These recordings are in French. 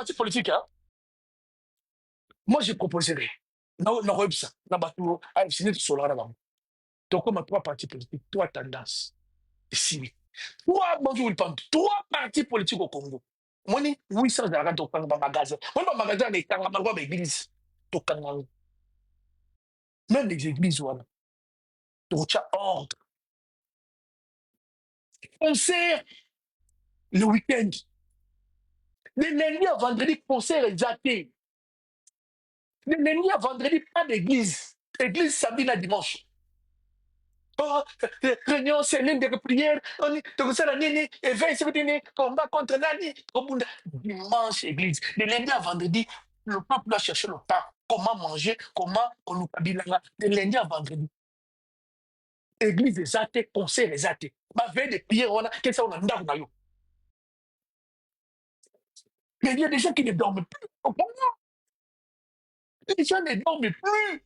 parti politique, hein, moi, je proposerais. Non, non, ça. Là, c'est net sur là. Donc, comme trois partis politiques, trois tendances. Et si, trois partis politiques au Congo. Moi, oui, ça, j'arrête au magasin. Moi, dans le magasin, les Kangamagwa, l'église. Même les églises, voilà. Donc, tu as ordre. Concert le week-end. Le lundi à vendredi, concert exalté. Le lundi à vendredi, pas d'église. Église samedi à dimanche. Oh, réunion, c'est l'une des prières. On est donc ça, la nini, éveil, c'est venu, combat contre Nani. Dimanche, église. Le lundi à vendredi, le peuple doit chercher le temps. Comment manger, comment on nous habille là. De lundi à vendredi. Église des athées, concert des athées. Ma veille de prières, on a, qu'est-ce qu'on a dans. Mais il y a des gens qui ne dorment plus. Les gens ne dorment plus.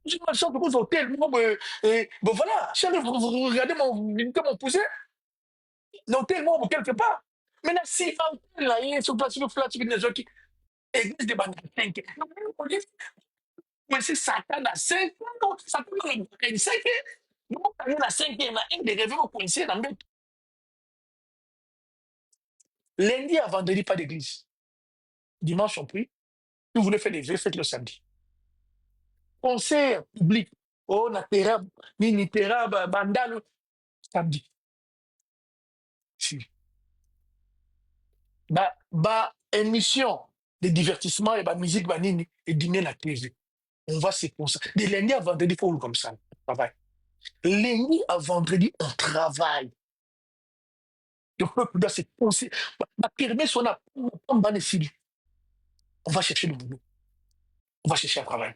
Je marche dans vos hôtels. Bon, voilà. Vous regardez mon poussé. L'hôtel, moi, quelque part. Maintenant, si l'hôtel, là, il est sur place, sur le flat, sur les gens qui. Église de Bangladesh. Mais c'est Satan à 5 ans. Satan à 5 ans. Nous, on a 5 ans. Il est rêvé au coincé dans le lundi à vendredi, pas d'église. Dimanche, on prie. Si vous voulez faire des vœux, faites le samedi. Concert public. Oh, Natera, Minitera, Bandalo, samedi. Si. Émission de divertissement et musique, banini, et dîner la TV. On va se concentrer. De lundi à vendredi, il faut comme ça. On travaille. Lundi à vendredi, on travaille. Le peuple doit se concentrer. On va chercher le boulot. On va chercher un travail.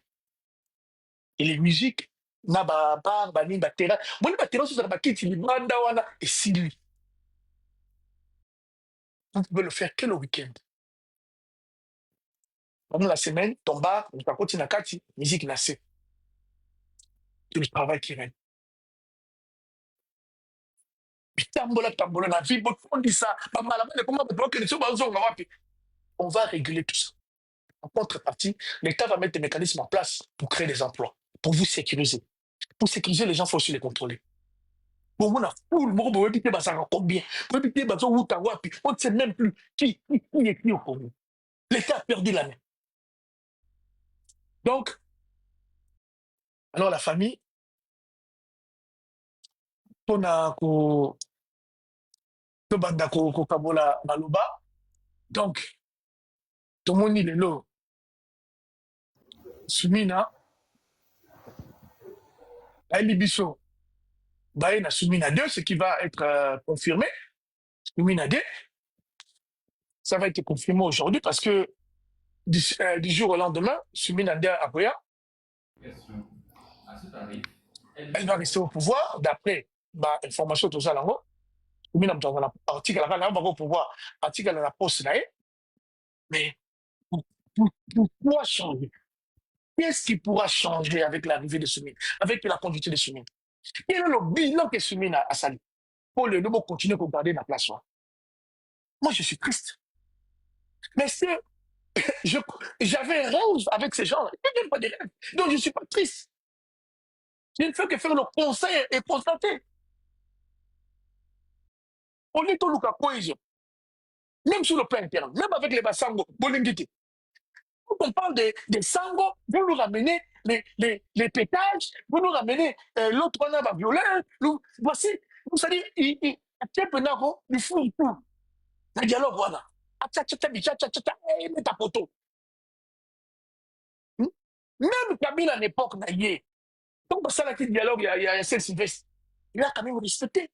Et les musiques, na ba bar, bani batera. Moi, les batera, c'est ça, qui dit banda wana et si lui. Vous pouvez le faire que le week-end. Pendant la semaine, ton bar, on va continuer à kati, musique nassée. C'est le travail qui règne. Tambola, la vie, on dit ça. On va réguler tout ça. En contrepartie, l'État va mettre des mécanismes en place pour créer des emplois, pour vous sécuriser. Pour sécuriser les gens, il faut aussi les contrôler. Bon, on a tout le monde, on peut ça combien. On ne sait même plus qui est qui au Congo. L'État a perdu la main. Donc, alors la famille, on a Kabola Maloba. Donc, tout le monde est là. Sumina, Alibiso, Baena Sumina 2, ce qui va être confirmé. Sumina 2, ça va être confirmé aujourd'hui parce que du jour au lendemain, Sumina 2 Akoya, elle va rester au pouvoir d'après l'information de tout ça là-haut. Sumina dans l'article là, va au pouvoir, article à la poste là. Mais pourquoi changer? Qu'est-ce qui pourra changer avec l'arrivée de Sumina, avec la conduite de Sumina? Quel est le bilan que Sumina a sali? Pour le nouveau continuer à garder la place. Moi, je suis triste. Mais j'avais un rêve avec ces gens. Je n'ai pas de rêve. Donc, je ne suis pas triste. Je ne fais que faire le conseil et constater. On est au Luka cohésion. Même sur le plan interne, même avec les Bassango, Bolingiti. Quand on parle des Sango, vous nous ramenez les pétages, vous nous ramenez l'autre on a violeur. Voici, vous savez, il y a fou. Le dialogue, voilà. Mets ta photo. Même Kabila à l'époque, donc ça, le dialogue, il y a Saint-Sylvestre. Il a quand même respecté.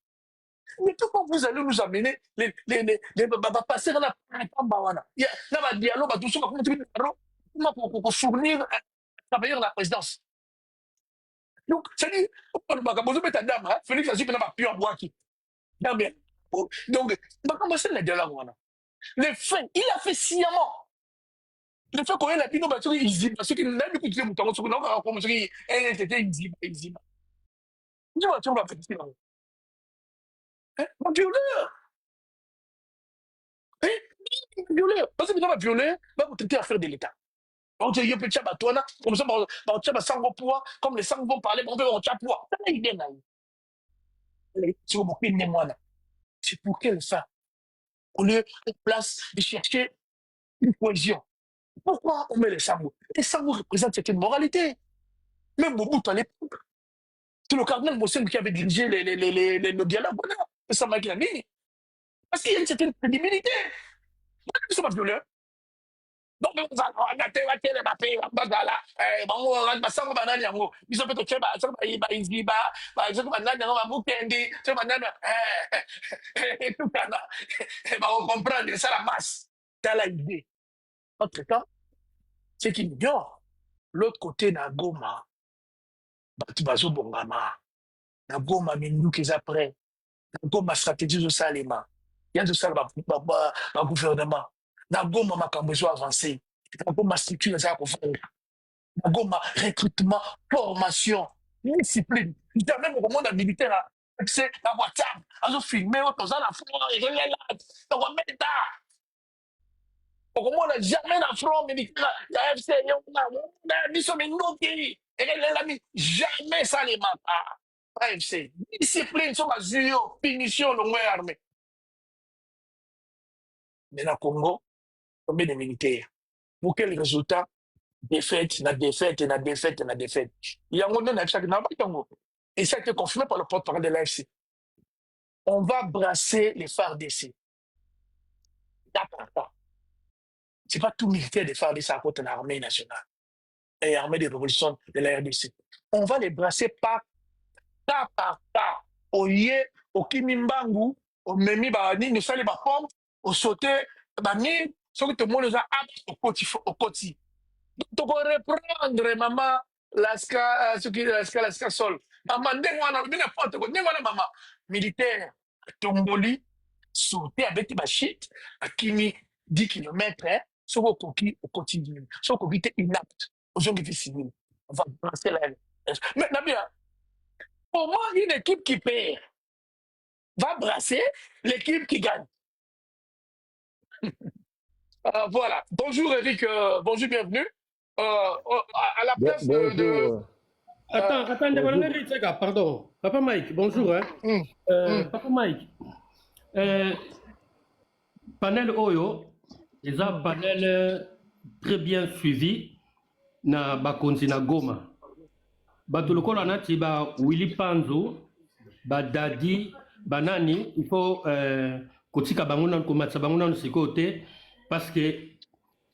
Mais pourquoi vous allez nous amener les passer dans la Pambawana? Il y a un dialogue, pour fournir à travailler la présidence. Donc, c'est-à-dire, on va mettre à dame, Félix a dit que n'a pas en bois qui. Donc, comment c'est le dialogue? Les faits, il a fait sciemment. Le fait qu'on ait la pino, parce qu'il n'a pas écouté mon temps, comme si c'était easy. Dis-moi, tu vas faire ça. Mon Dieu, là! Violer. Parce que nous avons violé, vous traiter à faire de l'État. Donc, il y a petit batouana, comme ça, on tient sango pouvoir, comme les sangs vont parler, on veut on tient pouvoir. C'est pour quelle fin? On lieu de place de chercher une cohésion. Pourquoi on met les sangos? Les sangos représentent cette moralité. Même Mobutu à l'époque, c'est le cardinal Mossène qui avait dirigé le dialogue. Ça m'a gagné. Parce qu'il y a une certaine crédibilité. Ils sont pas violents. Donc, on a été les papiers, on a sango banani yango. Ils sont peut-être cheba, ça va y ba par exemple banani yango ba mukendi, ça banani et tout kana. On comprend ça la masse. T'as la idée. Entre-temps, c'est qu'il ignore. L'autre côté na Goma, batu bazo bongama. Na Goma minduki za prêt. Na Goma stratégie zo salema. Il y a de ça le gouvernement. Na Goma makambo zo avancé. Na Goma structure za ko faire. Na Goma recrutement, formation, discipline. Jamais au monde militaire accès à WhatsApp. Azo filmer autant ça la front et là. Donc on met ça. Au moins, jamais la front militaire, la FC, jamais ça les mata. AFC, discipline, sur ma punition, le moins armé. Mais dans le Congo, combien de militaires? Pour quel résultat? Défaite, la défaite, la défaite, la défaite. Il y a un moment donné, chaque Congo. Et ça a été confirmé par le porte-parole de l'AFC. On va brasser les FARDC. D'accord. Ce n'est pas tout militaire des FARDC à côté de l'armée nationale et l'armée de révolution de la RDC. On va les brasser pas par tas. Au yé, au kimimbangu, au memi bani, nous salons ba pomme, au sauté, bani, ce que tout le monde a au côté. Donc on reprendre maman l'aska, ce qui l'aska sol. Maman, n'importe quoi, n'importe maman militaire, tomboli, sauter avec ma shit, à kimi 10 km, sur au coquille au quotidien, sur au coquille inapte, aux gens qui civils. On va brasser la. Maintenant bien. Pour moi, une équipe qui perd va brasser l'équipe qui gagne. Voilà. Bonjour Eric, bonjour, bienvenue. À la place bonjour. Attends, pardon. Papa Mike, bonjour. Papa Mike, panel Oyo, ils ont panel très bien suivi na Bakonzi na Goma. Batulukola nati ba Willy Panzo, ba Dadi, banani, il faut kotika bangunan komatsa bangunan sikote parce que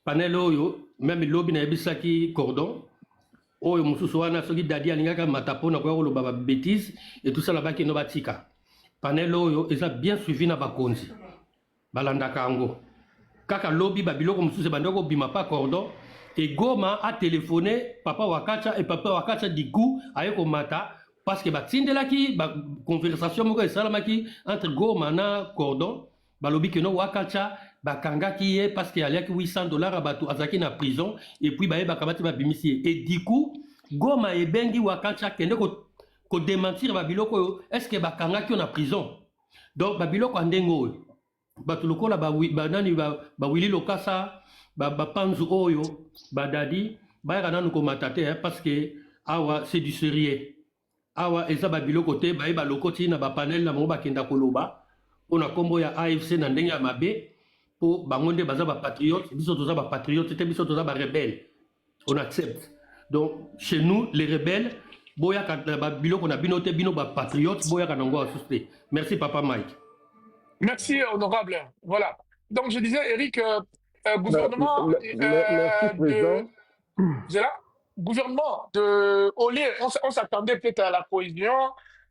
panel Oyo, même lobby na ebisaki cordon. Oyo mususu wana soki Dadi alingaka matapo na kwa baba bêtise et tout ça là-bas qui no batika. Panel Oyo, ils ont bien suivi na Bakonzi. Balandaka ango. Kaka lobby babiloko mususu bandoko bima pas cordon. Et Goma a téléphoné papa Wakacha et papa Wakacha du coup ayeko mata parce que batindelaki ba conversation moko esalamaki entre Goma na cordon balobi que no Wakacha bakangaki ye parce que aliaki $800 à batu azaki na prison et puis baye bakabati babimisi et du coup Goma e bengi Wakacha kende ko démentir babiloko est-ce que bakangaki na prison donc babiloko ndengo batu lokola banani ba Willy Lokasa ba Panzu Oyo ba Dadi ba nanu ko matate parce que awa c'est du sérieux awa eza ba biloko te ba ba lokoti na ba panel na mo ba kenda koloba ona kombo ya AFC na ndenge ya mabe po bangonde baza ba patriote biso toza ba patriote te biso toza ba rebelle on accepte donc chez nous les rebelles boya ka ba biloko na bino te bino ba patriote boya ka nango asuste. Merci papa Mike. Merci honorable. Voilà. Donc je disais Eric, gouvernement gouvernement de Olé, on s'attendait peut-être à la cohésion,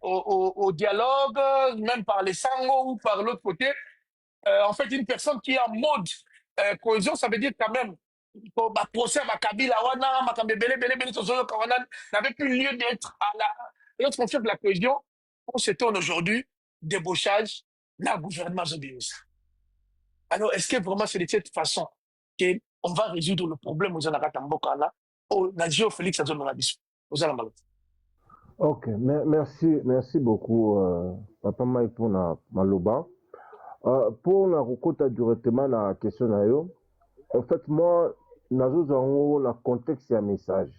au dialogue, même par les sangos ou par l'autre côté. En fait, une personne qui est en mode cohésion, ça veut dire quand même procès à Kabila wana, n'avait plus lieu d'être à la. L'autre fonction de la cohésion, on s'étonne aujourd'hui débauchage dans le gouvernement Zobiosa. Alors, est-ce que vraiment c'est de cette façon qu'on va résoudre le problème aux Anakatamboka là, au Nadjo Félix Azonabis, aux Alamalo? Ok, merci beaucoup, Papa Mike pour Maloba. Pour la recouta directement la question na yo, en fait moi nazozango la contexte et un message.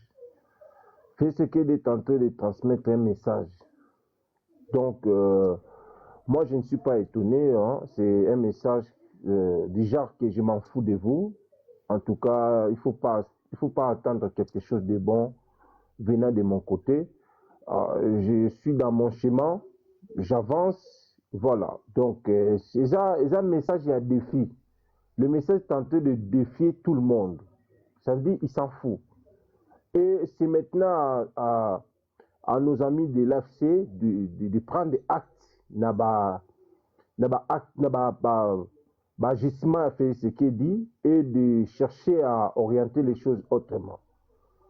Fait ce qu'il est en train de transmettre un message. Donc moi je ne suis pas étonné, hein. C'est un message du genre que je m'en fous de vous. En tout cas, il faut pas attendre quelque chose de bon venant de mon côté. Je suis dans mon chemin, j'avance, voilà. Donc, c'est un message, il y a défi. Le message est en train de défier tout le monde. Ça veut dire qu'il s'en fout. Et c'est maintenant à nos amis de l'AFC de prendre des actes, agissement à faire ce qu'il dit et de chercher à orienter les choses autrement.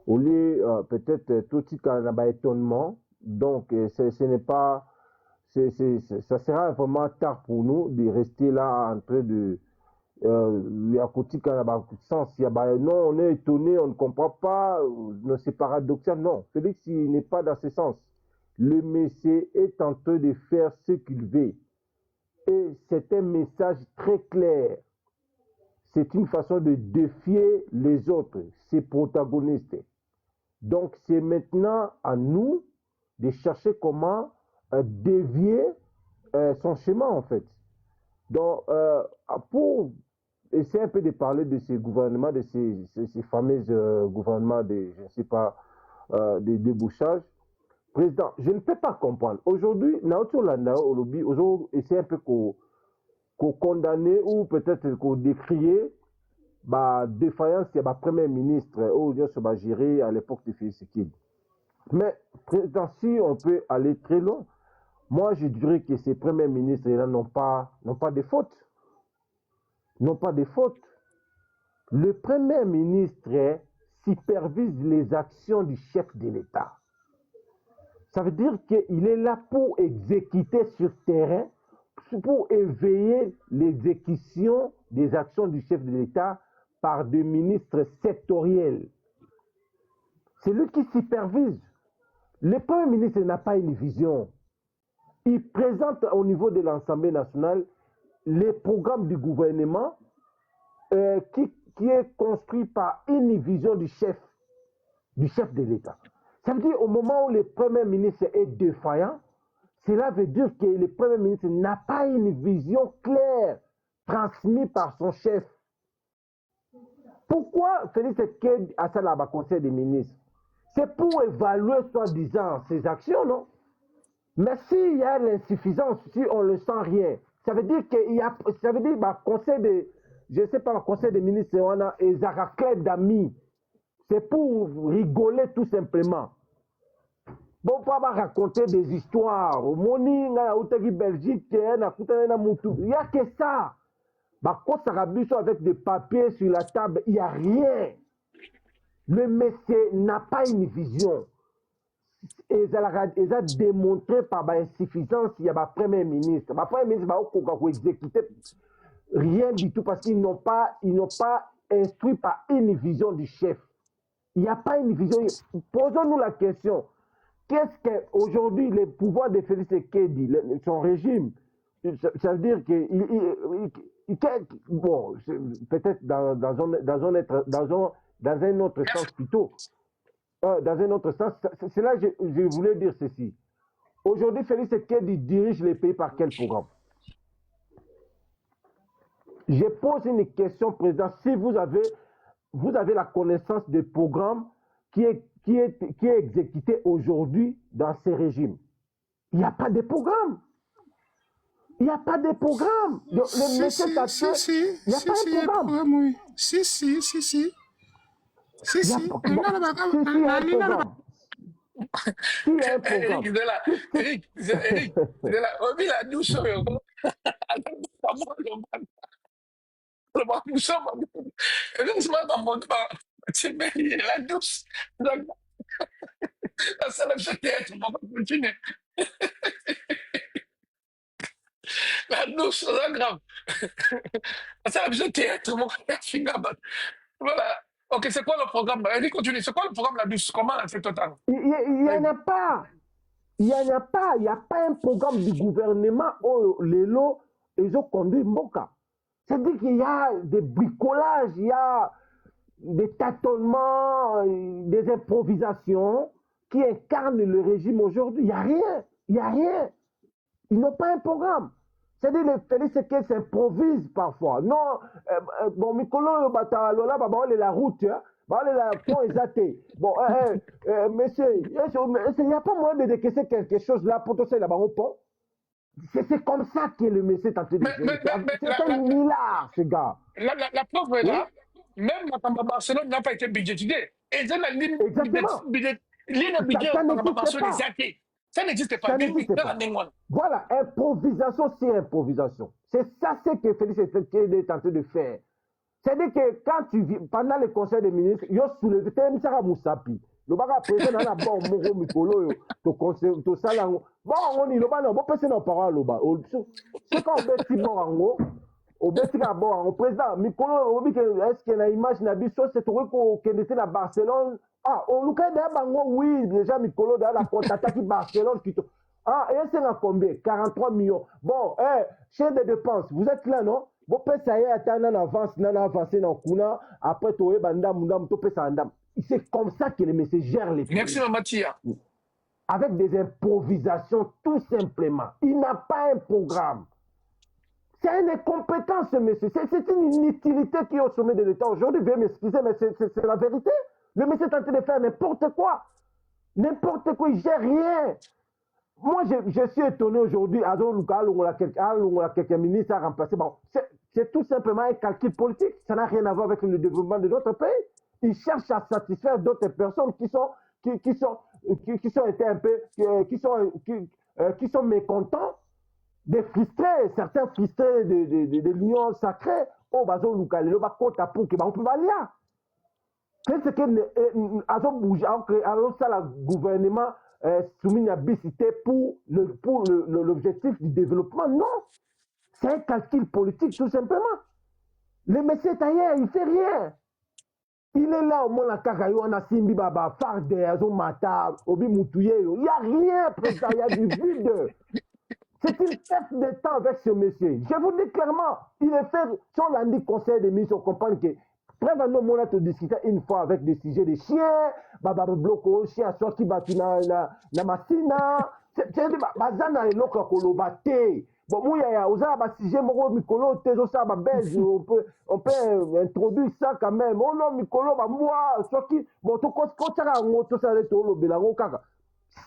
Au lieu peut-être tout de suite un étonnement, donc ce n'est pas, ça sera vraiment tard pour nous de rester là en train de à côté sens, non, on est étonné, on ne comprend pas, non, c'est paradoxal, non. Félix, il n'est pas dans ce sens. Le Messie est en train de faire ce qu'il veut. Et c'est un message très clair. C'est une façon de défier les autres, ses protagonistes. Donc, c'est maintenant à nous de chercher comment dévier son chemin, en fait. Donc, pour essayer un peu de parler de ces gouvernements, de ces fameux gouvernements de, je ne sais pas, de débouchage, président, je ne peux pas comprendre. Aujourd'hui, aujourd'hui, essayer un peu qu'on condamner ou peut-être qu'on décrier défaillance, il y a premier ministre, ou bien se gérer à l'époque de Félix Tshisekedi. Mais, président, si on peut aller très loin, moi je dirais que ces premiers ministres-là n'ont pas de faute. N'ont pas de faute. Le premier ministre supervise les actions du chef de l'État. Ça veut dire qu'il est là pour exécuter sur terrain, pour éveiller l'exécution des actions du chef de l'État par des ministres sectoriels. C'est lui qui supervise. Le Premier ministre n'a pas une vision. Il présente au niveau de l'Assemblée nationale les programmes du gouvernement qui est construit par une vision du chef de l'État. Ça veut dire au moment où le Premier ministre est défaillant, cela veut dire que le Premier ministre n'a pas une vision claire transmise par son chef. Pourquoi Félix Tshisekedi a ça là-bas, Conseil des ministres? C'est pour évaluer soi-disant ses actions, non? Mais s'il y a l'insuffisance, si on ne sent rien, ça veut dire qu'il y a, ça veut dire Conseil des, je ne sais pas, Conseil des ministres, on a des araclètes d'amis. C'est pour rigoler tout simplement. Bon, pas raconter des histoires. Au morning, à Belgique, il n'y a que ça. Quand ça rabisse avec des papiers sur la table, il n'y a rien. Le monsieur n'a pas une vision. Et ils ont démontré par l'insuffisance, il y a un premier ministre. Le premier ministre va exécuter rien du tout parce qu'ils n'ont pas instruit par une vision du chef. Il n'y a pas une vision. Posons-nous la question. Qu'est-ce qu'aujourd'hui le pouvoir de Félix Tshisekedi, son régime, ça veut dire que bon, peut-être dans un autre sens plutôt. Dans un autre sens, c'est là que je voulais dire ceci. Aujourd'hui, Félix Tshisekedi dirige les pays par quel programme? Je pose une question, président. Si vous avez la connaissance des programmes qui est exécuté aujourd'hui dans ces régimes. Il n'y a pas de programme. Il n'y a pas de programme. Il n'y a pas de programme. Oui. Si. Eric, c'est là. Oh, mais la douce, nous sommes heureusement dans mon temps. C'est bien la douce. La salle de théâtre, on va continuer. La douce, c'est grave. La salle de théâtre, mon frère, voilà. Ok, c'est quoi le programme? Allez, continue. C'est quoi le programme, la douce? Comment c'est total? Il n'y en a pas. Il n'y a pas un programme du gouvernement. Oh, Lélo, ils ont conduit Mboka. C'est-à-dire qu'il y a des bricolages, il y a des tâtonnements, des improvisations qui incarnent le régime aujourd'hui. Il n'y a rien. Il n'y a rien. Ils n'ont pas un programme. C'est-à-dire que Félix Tshisekedi s'improvise parfois. Non, bon, Mikolo, Lola, on est la route, on est la pont exaté. Bon, monsieur, il n'y a pas moyen de décaisser quelque chose là pour tout ça là-bas au pont. C'est comme ça que le monsieur est en train de faire. C'est un milliard, ce gars. La preuve est là. Même quand Barcelone n'a pas été budgétisé. Et ça, la ligne budget par Barcelone est zappée. Ça n'existe pas. Ça n'existe pas. Voilà, improvisation sur improvisation. C'est ça ce que Félix Tshisekedi est en train de faire. C'est-à-dire que quand tu vis, pendant le conseil des ministres, il y a soulevé Sarah Moussapi. Le baga président na bon Moro Mikolo to conseil to salango. Bon on y le ba no bo pese na parole lo ba. C'est quand on beti bon ango. Au beti ka bon président Mikolo obi que est-ce que la image na biso c'est tout ko kendete na Barcelone. Ah, on nous a dit oui, déjà Mikolo dans la contacta qui Barcelone qui ah, et c'est à combien 43 millions. Bon, chaîne de dépenses, vous êtes là non? Vous pouvez ça y est attendre en avance, dans kuna après toi banda mundam to pesa andam. C'est comme ça que les messieurs gèrent les pays. Merci Mathia. Avec des improvisations tout simplement. Il n'a pas un programme. C'est une incompétence, monsieur. C'est une inutilité qui est au sommet de l'État. Aujourd'hui, veuillez m'excuser, mais c'est la vérité. Le monsieur est en train de faire n'importe quoi. N'importe quoi, il ne gère rien. Moi, je suis étonné aujourd'hui. Quelqu'un ministre a remplacé. Bon, c'est tout simplement un calcul politique. Ça n'a rien à voir avec le développement de notre pays. Ils cherchent à satisfaire d'autres personnes qui sont mécontents, des frustrés, certains frustrés de l'union sacrée. Oh, bazo lukale, le bakota pour que on peut aller. Qu'est-ce que le gouvernement soumis à bicité pour l'objectif du développement? Non, c'est un calcul politique tout simplement. Le monsieur est ailleurs, il ne fait rien. Il est là au moins à Kakayo, on a Simbi Baba, Farde, Azomata, Obi Moutouye. Il n'y a rien, président, il y a du vide. C'est une perte de temps avec ce monsieur. Je vous dis clairement, il est fait, si on l'a dit conseil des ministres, on comprend que prévenons mon te discuter une fois avec des sujets de chiens, Baba Bloko, chien, soit qui bat na masina, c'est des bazana et l'autre kolobate. Bon, moi, il y a un sujet, Mikolo, on peut introduire ça quand même. Oh non, Mikolo, moi, soit qui, bon, tout ça,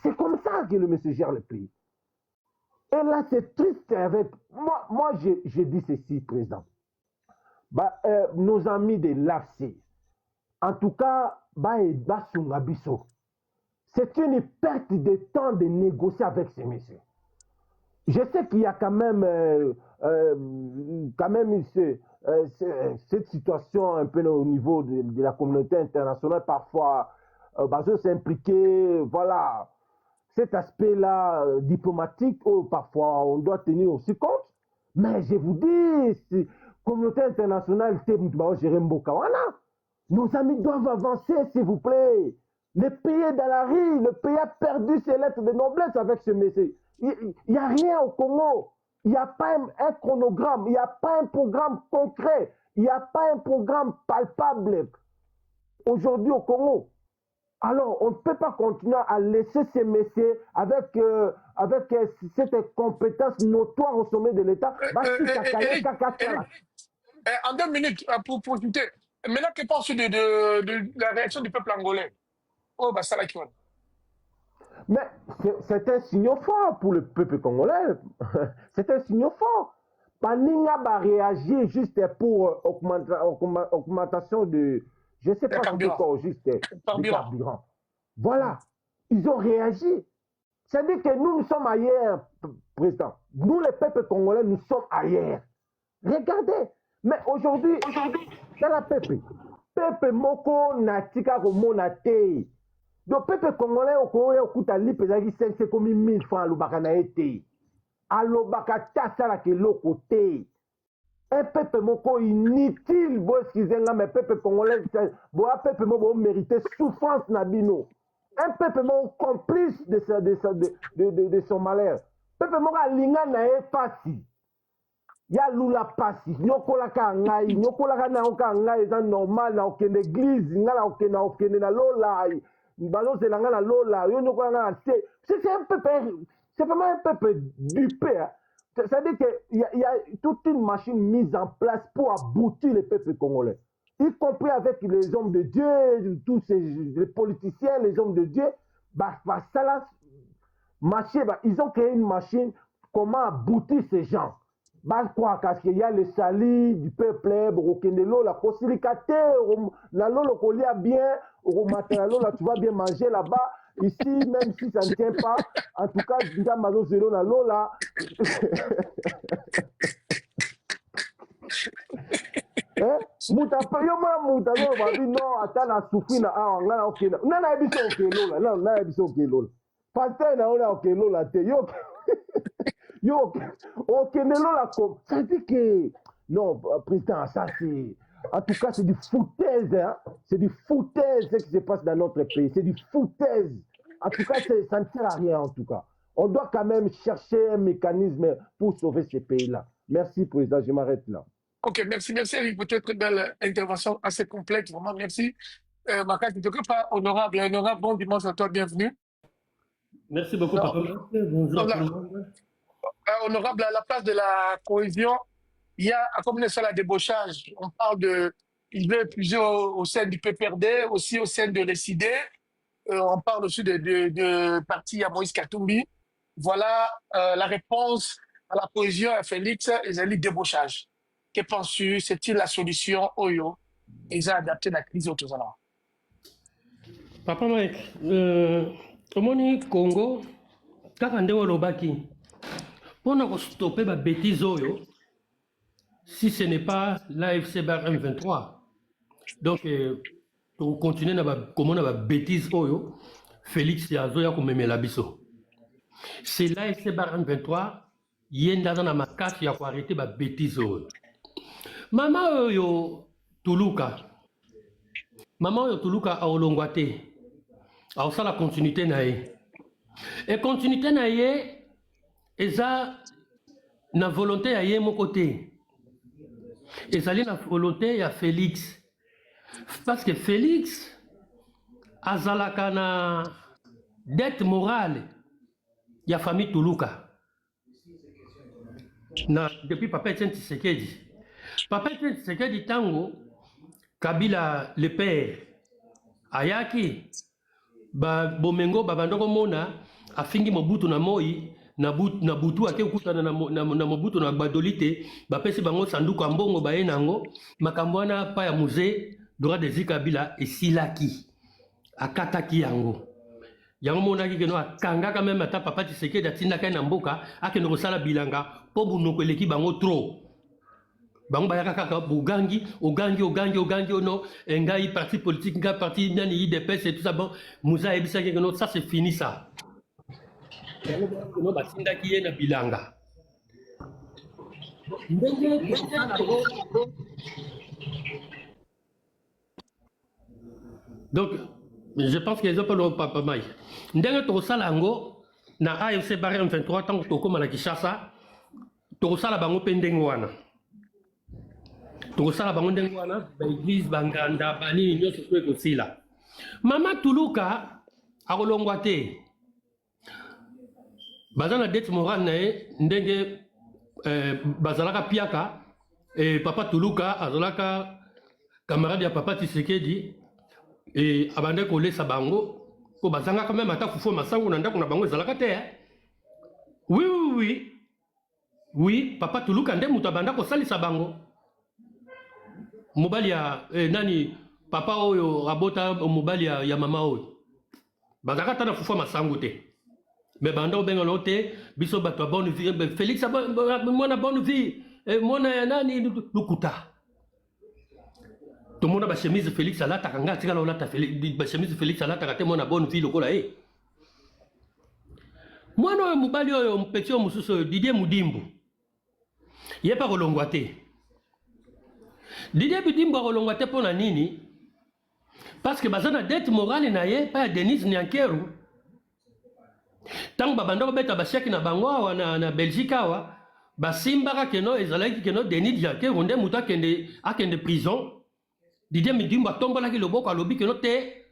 c'est comme ça que le monsieur gère le pays. Et là, c'est triste avec. Moi je dis ceci, président. Nos amis de l'AFC, en tout cas, c'est une perte de temps de négocier avec ces messieurs. Je sais qu'il y a quand même cette situation un peu au niveau de la communauté internationale, parfois, s'impliquer, voilà. Cet aspect-là diplomatique, parfois on doit tenir aussi compte. Mais je vous dis, la communauté internationale, nos amis doivent avancer, s'il vous plaît. Le pays est dans la rue, le pays a perdu ses lettres de noblesse avec ce monsieur. Il n'y a rien au Congo. Il n'y a pas un chronogramme, il n'y a pas un programme concret, il n'y a pas un programme palpable aujourd'hui au Congo. Alors, on ne peut pas continuer à laisser ces messieurs avec cette compétence notoire au sommet de l'État. En 2 minutes, pour discuter. Maintenant, que penses-tu de la réaction du peuple angolais? Oh, bah ça là qui va. Mais c'est un signe fort pour le peuple congolais. C'est un signe fort. Paninga va réagir juste pour augmentation de, je ne sais pas encore, juste de carburant. Voilà. Ils ont réagi. C'est-à-dire que nous sommes ailleurs, président. Nous, les peuples congolais, nous sommes ailleurs. Regardez. Mais aujourd'hui, dans la peuple moko natika komonate. Le peuple congolais au Congo okuta lipezaki 5 comme 1000 francs alobaka na ete. Alobaka tasala ke lokote. Un peuple moko inutile, bon excusez-moi, mais peuple congolais, bon peuple moko mérité souffrance na bino. Un peuple moko complice de son malheur. Peuple moko alinga na efasi. ya lula pasi nyokolaka ngai nyokolaka na oka ngai eza normal na okende église nga na okende na lola bazozela nga na lola yo nyokola nga na se c'est un peuple c'est vraiment un peuple dupé hein. C'est-à-dire qu'il y a toute une machine mise en place pour aboutir le peuple congolais, y compris avec les hommes de Dieu, tous les politiciens, les hommes de Dieu. Ça là, ils ont créé une machine, comment aboutir ces gens. Quoi, parce qu'il y a le sali du peuple, la possibilité, la lolo colia bien, au matin, tu vas bien manger là-bas. Ici, même si ça ne tient pas, en tout cas, déjà, Mazo Zéro, la Lola. Mouta, non, attends, la souffri, na, ok, non, na, ebiso, ok, Lola, non, na, ebiso, ok, Lola. Pasteur, na, ok, Lola, te, yo, ok, Lola, comme, ça dit que, non, président, ça, c'est, en tout cas, c'est du foutaise, hein, c'est du foutaise, ce qui se passe dans notre pays, c'est du foutaise. En tout cas, ça ne sert à rien, en tout cas. On doit quand même chercher un mécanisme pour sauver ces pays-là. Merci, Président, je m'arrête là. Ok, merci Eric pour cette très belle intervention assez complète, vraiment merci. Makati, ne t'occupe pas, honorable, bon dimanche à toi, bienvenue. Merci beaucoup, papa. Bonjour tout le monde. Honorable, à la place de la cohésion, il y a, comme ça, la débauchage. On parle de, il veut plusieurs au sein du PPRD, aussi au sein de l'ECID. On parle aussi de parti à Moïse Katumbi. Voilà la réponse à la cohésion à Félix et à débauchage. Que penses-tu? C'est-il la solution Oyo? Ils ont adapté la crise autour de là. Papa Mike, au moni Congo, kaka ndewo lobaki, pour ne stopper ma bêtise Oyo, si ce n'est pas l'AFC bar M23, donc pour continuer na comment na bêtise Oyo, Félix Yazoya kumemela biso. C'est l'AFC bar M23, yenda na makasi ya ko arrêter ba bêtise Oyo. Mama Oyo Tuluka a olongwate. Alors ça la continuité nae. Et continuité nae, eza na volonté à mon côté. Ezali na volonté à Félix. Parce que Félix azalaka na dette morale ya famille Tuluka. Depuis Papa Etienne Tshisekedi. Papa Etienne Tshisekedi tango Kabila le père ayaki bomengo babandoko mona afingi Mobutu na moi na butu ake kutana na Mobutu na badolite bapesi bango sanduku ambongo baye nango makambo wana pa ya musée droit des Kabila esilaki akataki yango monaki keno akangaka même ata Papa Tshisekedi atindaka na mboka akende kosala bilanga po bunoko eleki bango trop. Bango bayaka kaka ogangi ono ngai parti politique ngai parti nani IDPS et tout ça bon muza ebisa ke no ça c'est fini ça. No batinda ki na bilanga. Donc je pense qu'ils ont pas le papa mai. Ndenge to sala ngo na AFC bar M23 tant to koma na Kinshasa to sala bango pendengo wana. Tokosala bango ndenge wana ba église banganda bani nyonso to ekosila. Mama Tuluka akolongwa te. Bazana dette morale na ye ndenge bazalaka piaka Papa Tuluka azalaka camarade ya Papa Tshisekedi et abande kolesa bango ko bazanga quand même ata fufu masango na ndako na bango ezalaka te. Oui, Papa Tuluka nde mutu abanda kosalisa bango. Mobali ya nani papa oyo rabota mobali ya mama oyo bazaka tana fufa masango te mais banda benga lote biso bato bonne vie Félix mona bonne vie mona nani lukuta to mona ba chemise Félix alata kanga tika la olata ba chemise Félix alata kate mona bonne vie lokola mwana mobali oyo mpeti mususu Didier Mudimbu yepa kolongwa te. Didier Mudimbu akolongwa te pona nini? Parce que bazana dette morale na ye pa Denis Nyankeru. Tango babanda ko beta bashaki na bango awa na Belgique awa basimbaka keno ezalaki keno Denis Jacques ronde mutu akende prison Didier Midimbo atombolaki loboko alobi keno te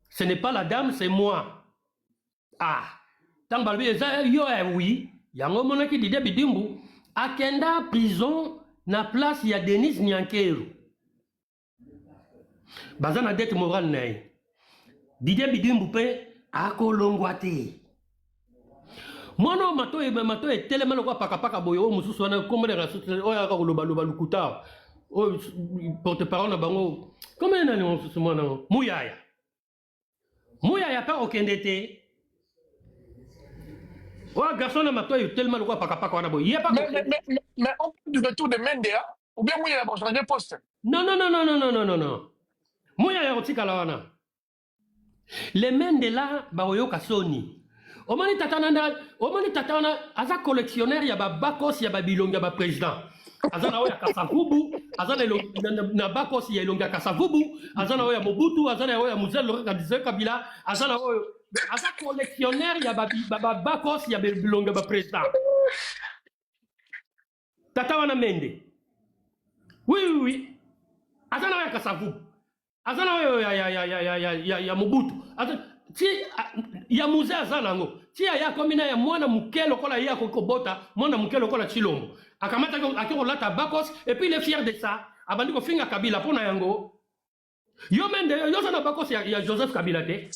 ce n'est pas la dame c'est moi ah tant balobi eza yo oui yango monaki Didier Midimbo akenda prison na place ya Denis Nyankero baza na dette morale na ye Didier Midimbo mpe akolongwa te mwana mato etelema lokwa pakapaka boye oyo mosusu wana kombeleka oyo aka kolobaloba lukuta oyo porte parole na bango kombe nani mosusu mwana muyaya mpe okende te oyo garçon na mato etelema lokwa pakapaka wana boye yepa mais on parle du retour de Mendea ou bien Muyaya va changer poste non muyaya kotikala wana les Mendela baoyoka soni omoni tata wana aza collectionnaire ya babakos ya babilongi ya bapresident aza na oyo ya Kasavubu aza na bakos ya elongi ya Kasavubu aza na oyo ya Mobutu aza na oyo ya Mzee Laurent Kabila aza na oyo aza collectionnaire ya babakos ya babilongi ya bapresident tata wana Mende oui aza na oyo ya Kasavubu aza na oyo ya Mobutu ti ya Mzee aza nango ti ya komina ya mwana muke lokola ya kokobota mwana muke lokola Chilombo akamata akolata bakos et puis il est fier de ça abandi kofinga Kabila pona yango yo Mende yo za na bakos ya Joseph Kabila te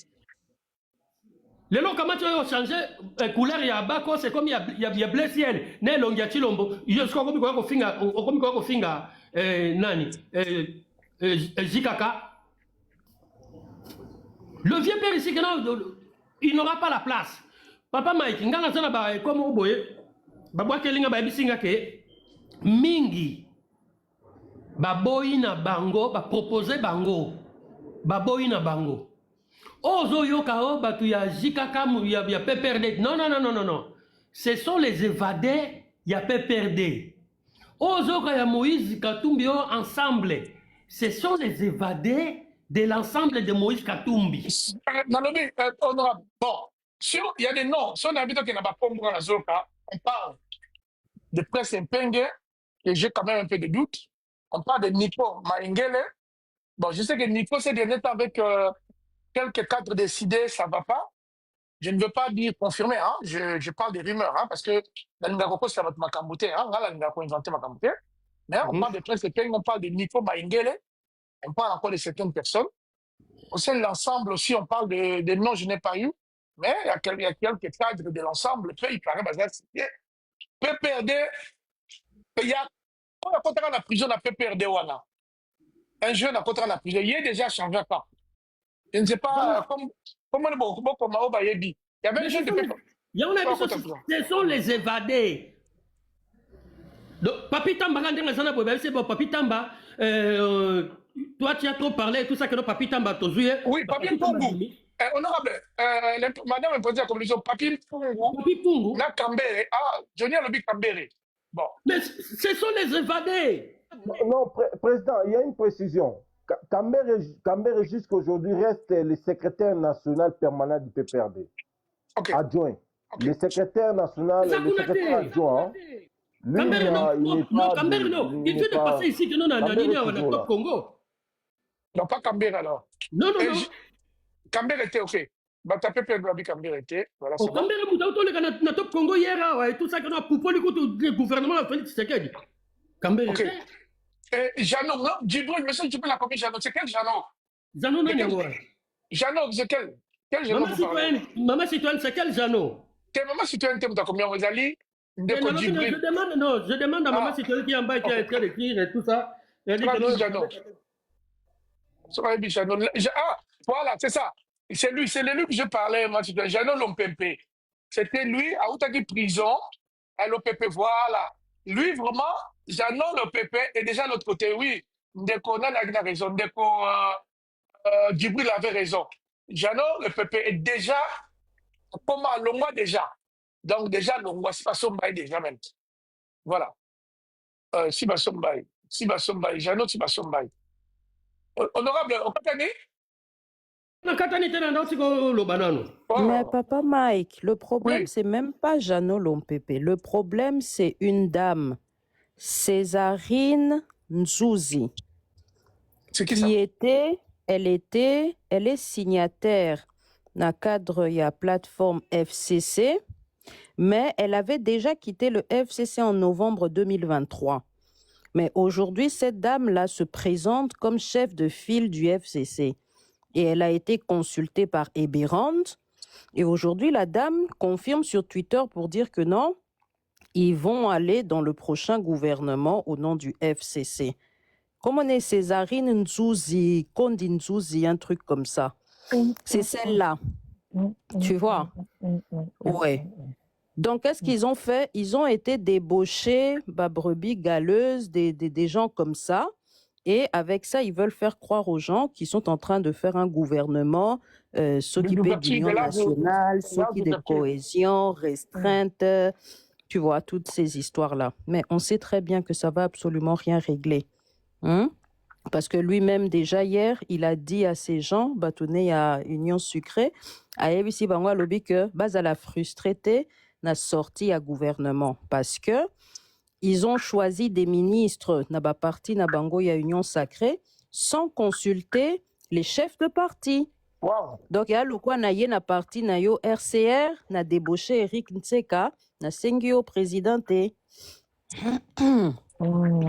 lelo kamata yo changer couleur ya bakos c'est comme ya bleu ciel ne longi ya Chilombo yo siko kofinga nani Jikaka. Le vieux père ici, il n'aura pas la place. Papa Mike, ngana sana ba comme oboye, babwa kelinga ba bisinga ke mingi. Baboyi na bango, ba proposer bango. Baboyi na bango. Ozo yoka o batu ya Jikaka ya PPRD. Non. Ce sont les évadés ya PPRD. Ozo ka ya Moïse Katumbi ensemble. Ce sont les évadés de l'ensemble de Moïse Katumbi. Honorable, bon, il y a des noms. Si on habite qu'il n'y a pas comme dans la Zoka, on parle de Prince Mpenge, et j'ai quand même un peu de doute. On parle de Nico Maingele. Bon, je sais que Nico, c'est dernier temps avec quelques cadres décidés, ça ne va pas. Je ne veux pas dire confirmer, hein. Je parle des rumeurs, hein, parce que la Ningako, c'est votre Makambouté, hein. La Ningako inventé Makambouté. Mais on parle de Prince Mpenge, on parle de Nico Maingele. On parle encore de certaines personnes. Au sein de l'ensemble aussi, on parle de noms, je n'ai pas eu, mais il y a quelques cadres de l'ensemble. Il paraît que PPRD, il y a un la prison à PPRD. Un jeune à contre la prison, il est déjà changé pas. Je ne sais pas comment il y avait un jeune de PPRD. Ce sont les évadés. Papi Tamba, Papi Tamba, toi, tu as trop parlé, tout ça que nos Papi Tamba, oui, Papi Mpungu. Honorable, madame me posait la conclusion. Papi Mpungu. La Kambere. Ah, Johnny a le Kambere. Bon. Mais ce sont les évadés. Non, président, il y a une précision. Kambere jusqu'à aujourd'hui reste le secrétaire national permanent du PPRD. Okay. Adjoint. Okay. Le secrétaire national, le secrétaire adjoint. Lui, Kambere non. Il vient de passer ici que nous avons dit au Congo. Non, pas Kambere alors. Non. Kambere était ok. Bah, t'as PPRD, Kambere était. Voilà, Kambere, nous avons Congo hier, et tout ça que nous avons pour le gouvernement de Félix Tshisekedi. Kambere était. Jeannot, non, Djibril, monsieur, tu peux la copier Jeannot. C'est quel Jeannot? Jeannot, non, Jeannot, c'est quel? Quel Jeannot? Maman citoyenne, c'est quel Jeannot? Quelle maman citoyenne, tu as combien vous allez? Je demande à maman citoyenne qui est en bas qui a été d'écrire et tout ça. Jeannot. Ah, voilà, c'est ça. C'est lui que je parlais, moi, Jeannot Lompempe. C'était lui, à Outaki prison, à l'OPP, voilà. Lui, vraiment, Jeannot Lompempe est déjà de l'autre côté, oui. Ndeko n'a raison, Ndeko Djibril avait raison. Jeannot Lompempe est déjà, comment, Longwa déjà. Donc déjà, Longwa, c'est pas Sombaï déjà même. Voilà. Siba Sombaï, Jeannot Siba Sombaï. Honorable, on peut gagner? Mais Papa Mike, le problème, Oui, c'est même pas Jeannot Lompepe. Le problème, c'est une dame, Césarine Nzouzi, c'est qui ça? elle est signataire dans le cadre de la plateforme FCC, mais elle avait déjà quitté le FCC en novembre 2023. Mais aujourd'hui, cette dame-là se présente comme chef de file du FCC. Et elle a été consultée par Ebirand. Et aujourd'hui, la dame confirme sur Twitter pour dire que non, ils vont aller dans le prochain gouvernement au nom du FCC. Comme on est Césarine Nzouzi, Kondi Nzouzi, un truc comme ça. C'est celle-là, tu vois? Ouais. Donc, qu'est-ce qu'ils ont fait? Ils ont été débauchés, brebis galeuses, des gens comme ça. Et avec ça, ils veulent faire croire aux gens qu'ils sont en train de faire un gouvernement, s'occuper d'union nationale, s'occuper de cohésion, restreinte, tu vois, toutes ces histoires-là. Mais on sait très bien que ça va absolument rien régler. Hein? Parce que lui-même, déjà hier, il a dit à ces gens, bâtonnés à Union Sucrée, à ABC Bangwa Lobby que Bazala frustré n'a sorti à gouvernement. Parce que ils ont choisi des ministres, Naba Parti, Nabango, ya Union Sacrée, sans consulter les chefs de parti. Wow. Donc, il y a le quoi na parti na yo RCR, na débauché Eric Nseka, na Sengio présidenté.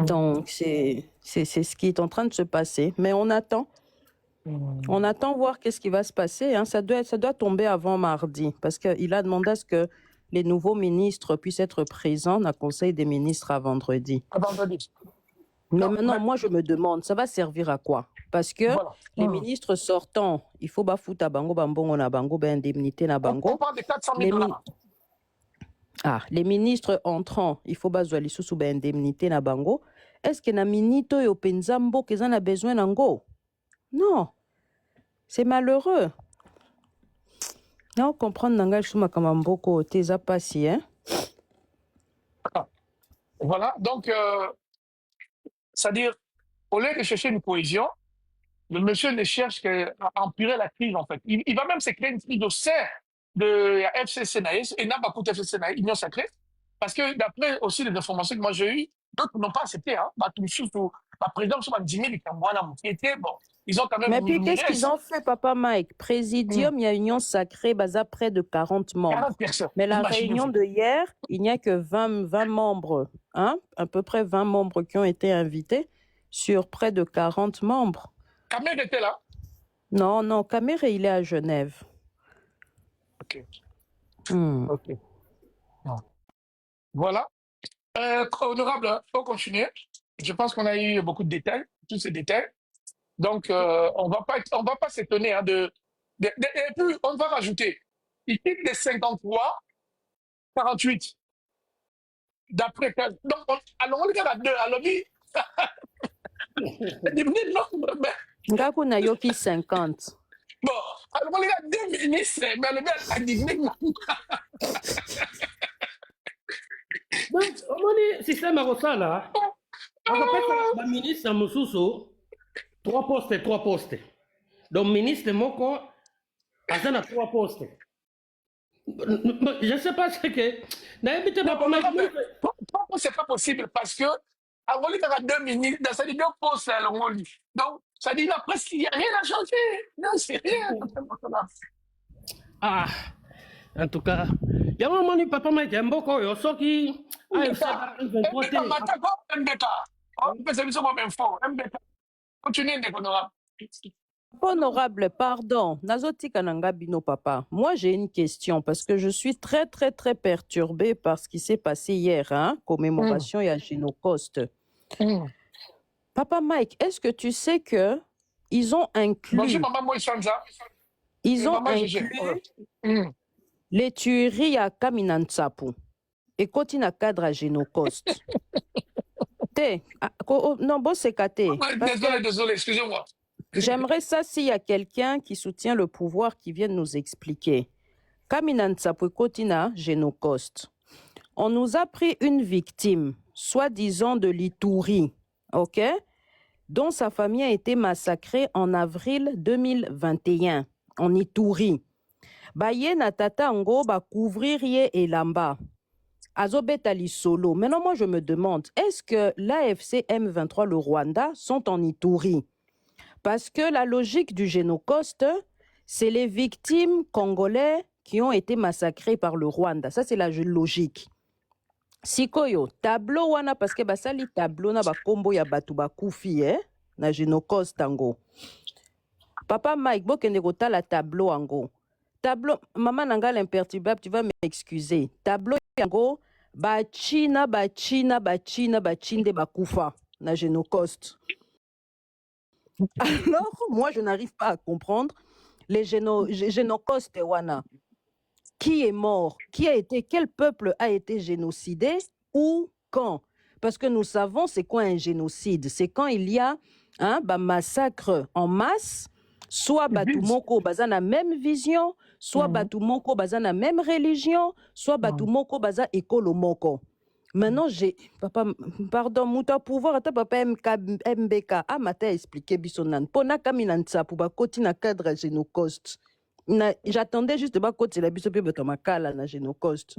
Donc, c'est ce qui est en train de se passer. Mais on attend. On attend voir qu'est-ce qui va se passer. Hein. Ça doit tomber avant mardi. Parce qu'il a demandé à ce que les nouveaux ministres puissent être présents dans le Conseil des ministres à vendredi. À vendredi. Mais Non, maintenant, mais- moi, je me demande, ça va servir à quoi? Parce que Voilà. les ministres sortants, il faut bafouta à bango, bambongo na bango, ben indemnité na On bango. parle de 400 000 Les, dollars. les ministres entrants, il faut bazwa lisusu ben indemnité na bango. Est-ce que na minito yo penzambo qu'ils en a besoin nango? Non. C'est malheureux. Non, comprendre nanga chuma kamamboko teza pasi, hein? Voilà. Donc, c'est-à-dire, au lieu de chercher une cohésion, le monsieur ne cherche qu'à empirer la crise, en fait. Il va même se créer une crise au sein de la FCC Naïs, et n'a pas coûté FCC Naïs, Union Sacrée, parce que d'après aussi les informations que moi j'ai eues, d'autres n'ont pas accepté. Hein. Bah, tout surtout, la présidente, sur 10 000, qui était, bon, ils ont quand même Mais puis, murmuré qu'est-ce qu'ils ça. ont fait, Papa Mike? Présidium, il y a Union Sacrée, baza près de 40 membres. 40 personnes. Mais la Imaginez-vous. réunion de hier, il n'y a que 20 membres, hein? À peu près 20 membres qui ont été invités sur près de 40 membres. Kamel était là. Non, non, Kamere, il est à Genève. Ok. Hmm. Ok. Non. Voilà. Honorable, il faut continuer. Je pense qu'on a eu beaucoup de détails, tous ces détails. Donc, on va pas s'étonner hein, et puis, on va rajouter. Il quitte les 53, 48. D'après. Donc, alors, on regarde à deux. Alors, il nombre. Ngaku na yoki 50. Bon, alors, on regarde deux ministres, mais le gars a dit Donc, on système à là. On appelle ça le ministre Moussousso, 3 postes. Donc, ministre Moko, Azan a 3 postes. Je ne sais pas ce que. Pourquoi c'est pas possible? Parce que, avant, il y a deux ministres, ça dit deux postes, donc, ça dit là, presque, il n'y a rien à changer. Non, c'est rien. Ah, en tout cas, il y a un moment où Papa Mike a un beau corps, ce qui a fait Honorable, pardon. Nazoti Kananga Bino Papa. Moi, j'ai une question parce que je suis très, très, très perturbée par ce qui s'est passé hier, hein, commémoration et à Génocoste. Papa Mike, est-ce que tu sais que ils ont inclus, Bonjour, maman Moïsanza. ils ont Maman Gégé. inclus les tueries à Kaminantsapu et Kotina cadre à Génocoste. Non, bon, c'est caté. Désolé, excusez-moi. J'aimerais ça s'il y a quelqu'un qui soutient le pouvoir qui vienne nous expliquer. Kaminantsapu Kotina Génocoste. On nous a pris une victime, soi-disant de l'Ituri, ok, dont sa famille a été massacrée en avril 2021. en Ituri. Baye na tata ango ba couvrir ye elamba. Azobeta solo. Maintenant, moi, je me demande, est-ce que l'AFC M23, le Rwanda, sont en Ituri? Parce que la logique du Génocoste, c'est les victimes congolais qui ont été massacrées par le Rwanda. Ça, c'est la logique. Sikoyo, tableau wana, parce que basali tableau na ba kombo ya batu ba kufi, na Génocoste ango. Papa Mike, bokende kota la tableau ango. Tableau, maman nanga l'imperturbable, tu vas m'excuser. Tableau yango, bachina bachinde bakufa na Génocoste. Alors, moi, je n'arrive pas à comprendre les Génocostes wana. Qui est mort? Quel peuple a été génocidé? Ou quand? Parce que nous savons c'est quoi un génocide. C'est quand il y a un massacre en masse, soit batu moko baza na même vision, soit batu moko baza na même religion, soit batu moko baza ekolo moko. Maintenant, papa, pardon, mouta pouvoir, ata papa MBK, mata expliqué bisonan. Pona kaminan tsapu ba koti na cadre Génocoste. J'attendais juste de côté la biso pe makala na Génocoste.